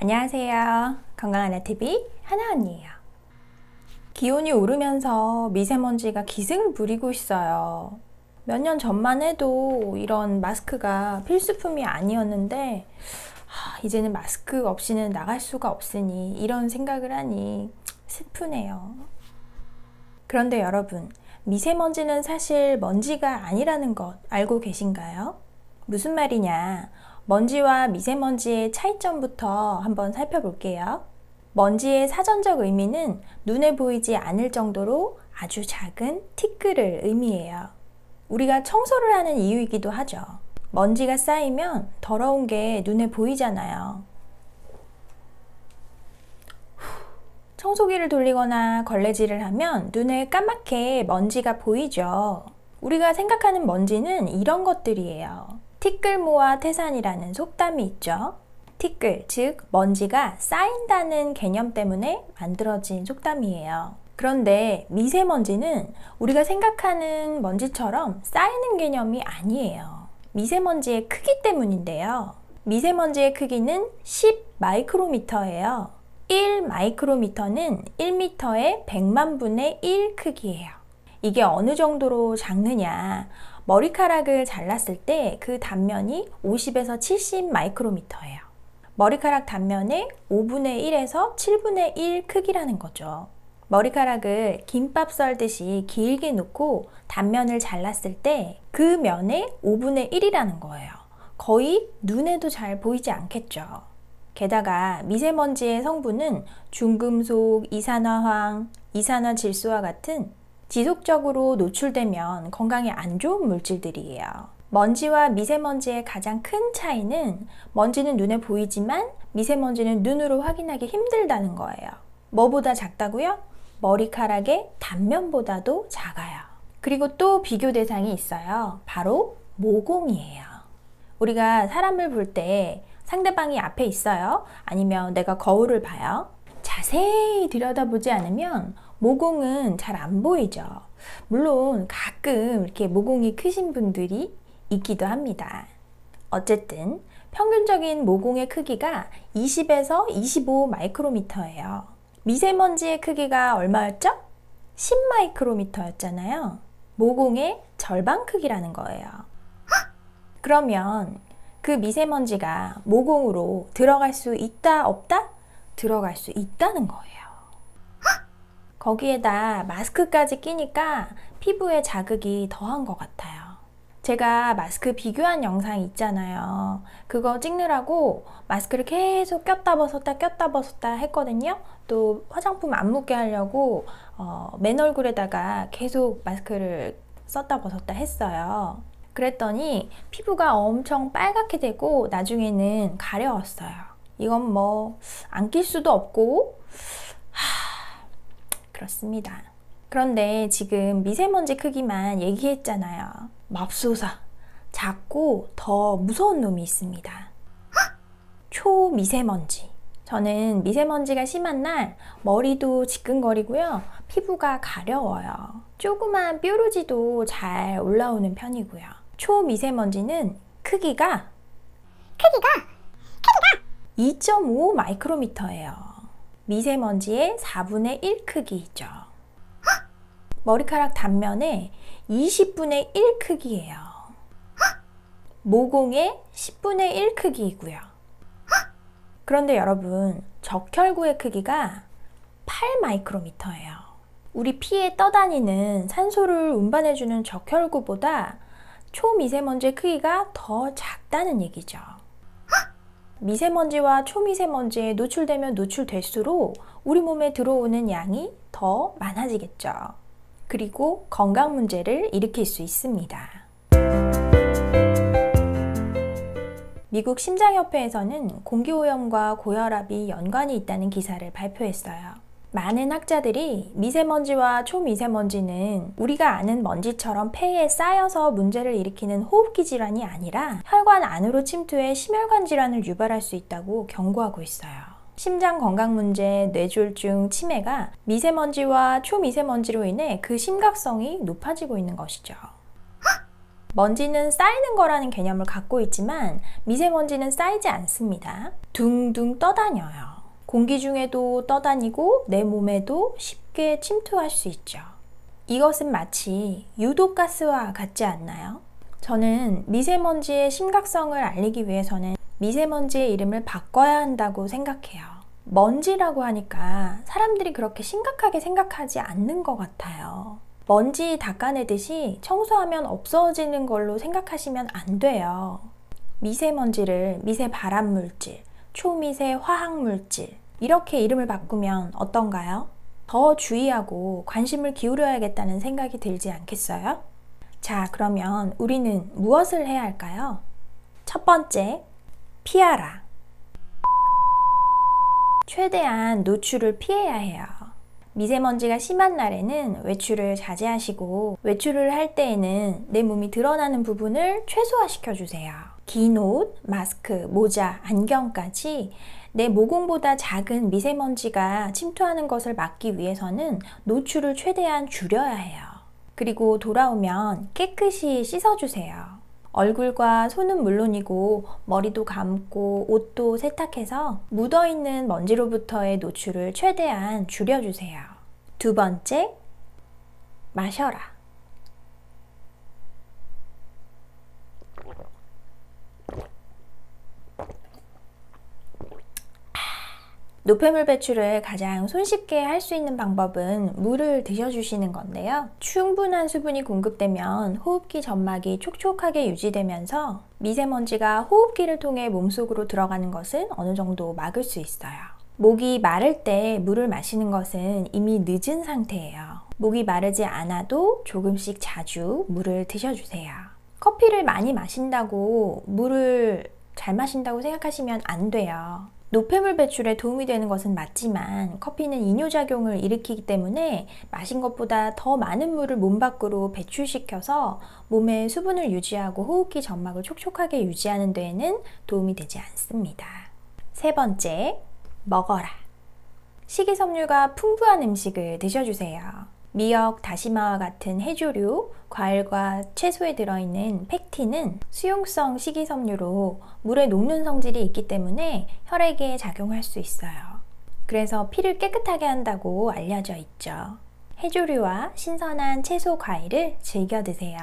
안녕하세요. 건강한 아TV 하나언니예요. 기온이 오르면서 미세먼지가 기승을 부리고 있어요. 몇 년 전만 해도 이런 마스크가 필수품이 아니었는데 이제는 마스크 없이는 나갈 수가 없으니 이런 생각을 하니 슬프네요. 그런데 여러분, 미세먼지는 사실 먼지가 아니라는 것 알고 계신가요? 무슨 말이냐? 먼지와 미세먼지의 차이점부터 한번 살펴볼게요. 먼지의 사전적 의미는 눈에 보이지 않을 정도로 아주 작은 티끌을 의미해요. 우리가 청소를 하는 이유이기도 하죠. 먼지가 쌓이면 더러운 게 눈에 보이잖아요. 청소기를 돌리거나 걸레질을 하면 눈에 까맣게 먼지가 보이죠. 우리가 생각하는 먼지는 이런 것들이에요. 티끌모아 태산이라는 속담이 있죠. 티끌, 즉 먼지가 쌓인다는 개념 때문에 만들어진 속담이에요. 그런데 미세먼지는 우리가 생각하는 먼지처럼 쌓이는 개념이 아니에요. 미세먼지의 크기 때문인데요. 미세먼지의 크기는 10 마이크로미터예요. 1 마이크로미터는 1m의 100만 분의 1 크기예요. 이게 어느 정도로 작느냐? 머리카락을 잘랐을 때 그 단면이 50에서 70 마이크로미터예요. 머리카락 단면의 5분의 1에서 7분의 1 크기라는 거죠. 머리카락을 김밥 썰듯이 길게 놓고 단면을 잘랐을 때 그 면의 5분의 1이라는 거예요. 거의 눈에도 잘 보이지 않겠죠. 게다가 미세먼지의 성분은 중금속, 이산화황, 이산화질소와 같은 지속적으로 노출되면 건강에 안 좋은 물질들이에요. 먼지와 미세먼지의 가장 큰 차이는 먼지는 눈에 보이지만 미세먼지는 눈으로 확인하기 힘들다는 거예요. 뭐보다 작다고요? 머리카락의 단면보다도 작아요. 그리고 또 비교 대상이 있어요. 바로 모공이에요. 우리가 사람을 볼 때 상대방이 앞에 있어요. 아니면 내가 거울을 봐요. 자세히 들여다보지 않으면 모공은 잘 안 보이죠. 물론 가끔 이렇게 모공이 크신 분들이 있기도 합니다. 어쨌든 평균적인 모공의 크기가 20에서 25 마이크로미터예요. 미세먼지의 크기가 얼마였죠? 10 마이크로미터였잖아요. 모공의 절반 크기라는 거예요. 그러면 그 미세먼지가 모공으로 들어갈 수 있다, 없다? 들어갈 수 있다는 거예요. 거기에다 마스크까지 끼니까 피부에 자극이 더한 것 같아요. 제가 마스크 비교한 영상 있잖아요. 그거 찍느라고 마스크를 계속 꼈다 벗었다 했거든요. 또 화장품 안 묻게 하려고 맨 얼굴에다가 계속 마스크를 썼다 벗었다 했어요. 그랬더니 피부가 엄청 빨갛게 되고 나중에는 가려웠어요. 이건 뭐 안 낄 수도 없고 그렇습니다. 그런데 지금 미세먼지 크기만 얘기했잖아요. 맙소사, 작고 더 무서운 놈이 있습니다. 초미세먼지. 저는 미세먼지가 심한 날 머리도 지끈거리고요. 피부가 가려워요. 조그만 뾰루지도 잘 올라오는 편이고요. 초미세먼지는 크기가 2.5 마이크로미터예요. 미세먼지의 4분의 1 크기이죠. 머리카락 단면의 20분의 1 크기예요. 모공의 10분의 1 크기이고요. 그런데 여러분, 적혈구의 크기가 8 마이크로미터예요. 우리 피에 떠다니는 산소를 운반해주는 적혈구보다 초미세먼지의 크기가 더 작다는 얘기죠. 미세먼지와 초미세먼지에 노출되면 노출될수록 우리 몸에 들어오는 양이 더 많아지겠죠. 그리고 건강 문제를 일으킬 수 있습니다. 미국 심장협회에서는 공기오염과 고혈압이 연관이 있다는 기사를 발표했어요. 많은 학자들이 미세먼지와 초미세먼지는 우리가 아는 먼지처럼 폐에 쌓여서 문제를 일으키는 호흡기 질환이 아니라 혈관 안으로 침투해 심혈관 질환을 유발할 수 있다고 경고하고 있어요. 심장 건강 문제, 뇌졸중, 치매가 미세먼지와 초미세먼지로 인해 그 심각성이 높아지고 있는 것이죠. 먼지는 쌓이는 거라는 개념을 갖고 있지만 미세먼지는 쌓이지 않습니다. 둥둥 떠다녀요. 공기 중에도 떠다니고 내 몸에도 쉽게 침투할 수 있죠. 이것은 마치 유독가스와 같지 않나요? 저는 미세먼지의 심각성을 알리기 위해서는 미세먼지의 이름을 바꿔야 한다고 생각해요. 먼지라고 하니까 사람들이 그렇게 심각하게 생각하지 않는 것 같아요. 먼지 닦아내듯이 청소하면 없어지는 걸로 생각하시면 안 돼요. 미세먼지를 미세 발암물질, 초미세 화학물질 이렇게 이름을 바꾸면 어떤가요? 더 주의하고 관심을 기울여야겠다는 생각이 들지 않겠어요? 자, 그러면 우리는 무엇을 해야 할까요? 첫 번째, 피하라. 최대한 노출을 피해야 해요. 미세먼지가 심한 날에는 외출을 자제하시고 외출을 할 때에는 내 몸이 드러나는 부분을 최소화시켜 주세요. 긴 옷, 마스크, 모자, 안경까지 내 모공보다 작은 미세먼지가 침투하는 것을 막기 위해서는 노출을 최대한 줄여야 해요. 그리고 돌아오면 깨끗이 씻어주세요. 얼굴과 손은 물론이고 머리도 감고 옷도 세탁해서 묻어있는 먼지로부터의 노출을 최대한 줄여주세요. 두 번째, 마셔라. 노폐물 배출을 가장 손쉽게 할 수 있는 방법은 물을 드셔주시는 건데요. 충분한 수분이 공급되면 호흡기 점막이 촉촉하게 유지되면서 미세먼지가 호흡기를 통해 몸속으로 들어가는 것은 어느 정도 막을 수 있어요. 목이 마를 때 물을 마시는 것은 이미 늦은 상태예요. 목이 마르지 않아도 조금씩 자주 물을 드셔주세요. 커피를 많이 마신다고 물을 잘 마신다고 생각하시면 안 돼요. 노폐물 배출에 도움이 되는 것은 맞지만 커피는 이뇨작용을 일으키기 때문에 마신 것보다 더 많은 물을 몸 밖으로 배출시켜서 몸의 수분을 유지하고 호흡기 점막을 촉촉하게 유지하는 데에는 도움이 되지 않습니다. 세 번째, 먹어라. 식이섬유가 풍부한 음식을 드셔주세요. 미역, 다시마와 같은 해조류, 과일과 채소에 들어있는 팩틴은 수용성 식이섬유로 물에 녹는 성질이 있기 때문에 혈액에 작용할 수 있어요. 그래서 피를 깨끗하게 한다고 알려져 있죠. 해조류와 신선한 채소, 과일을 즐겨 드세요.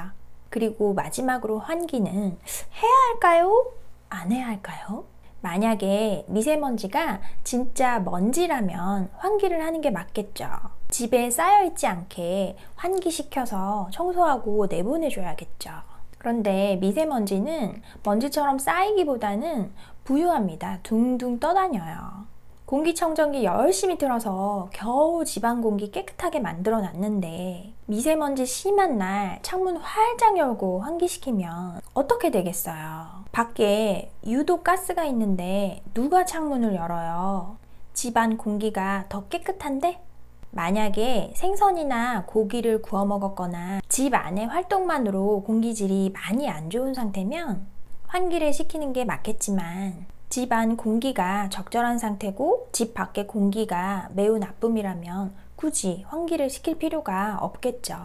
그리고 마지막으로 환기는 해야 할까요? 안 해야 할까요? 만약에 미세먼지가 진짜 먼지라면 환기를 하는 게 맞겠죠. 집에 쌓여있지 않게 환기시켜서 청소하고 내보내줘야겠죠. 그런데 미세먼지는 먼지처럼 쌓이기보다는 부유합니다. 둥둥 떠다녀요. 공기청정기 열심히 틀어서 겨우 집안 공기 깨끗하게 만들어 놨는데 미세먼지 심한 날 창문 활짝 열고 환기시키면 어떻게 되겠어요? 밖에 유독 가스가 있는데 누가 창문을 열어요? 집안 공기가 더 깨끗한데? 만약에 생선이나 고기를 구워 먹었거나 집 안의 활동만으로 공기질이 많이 안 좋은 상태면 환기를 시키는 게 맞겠지만 집 안 공기가 적절한 상태고 집 밖의 공기가 매우 나쁨이라면 굳이 환기를 시킬 필요가 없겠죠.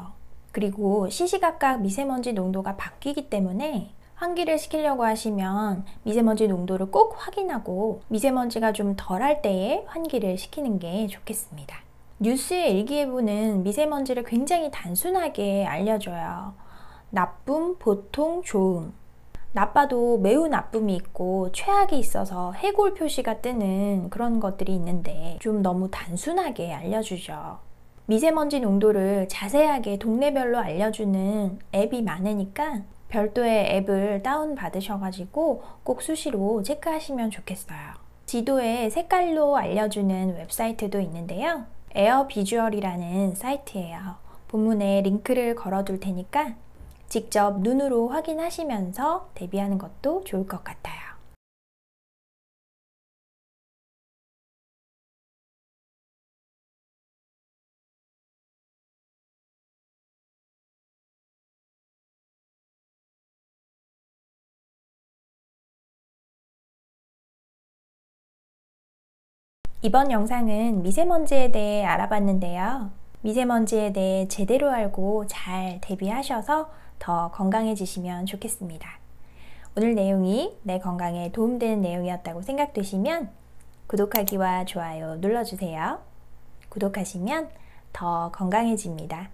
그리고 시시각각 미세먼지 농도가 바뀌기 때문에 환기를 시키려고 하시면 미세먼지 농도를 꼭 확인하고 미세먼지가 좀 덜할 때에 환기를 시키는 게 좋겠습니다. 뉴스의 일기예보는 미세먼지를 굉장히 단순하게 알려줘요. 나쁨, 보통, 좋음. 나빠도 매우 나쁨이 있고 최악이 있어서 해골 표시가 뜨는 그런 것들이 있는데 좀 너무 단순하게 알려주죠. 미세먼지 농도를 자세하게 동네별로 알려주는 앱이 많으니까 별도의 앱을 다운받으셔가지고 꼭 수시로 체크하시면 좋겠어요. 지도에 색깔로 알려주는 웹사이트도 있는데요. 에어비주얼이라는 사이트예요. 본문에 링크를 걸어둘 테니까 직접 눈으로 확인하시면서 대비하는 것도 좋을 것 같아요. 이번 영상은 미세먼지에 대해 알아봤는데요. 미세먼지에 대해 제대로 알고 잘 대비하셔서 더 건강해지시면 좋겠습니다. 오늘 내용이 내 건강에 도움되는 내용이었다고 생각되시면 구독하기와 좋아요 눌러주세요. 구독하시면 더 건강해집니다.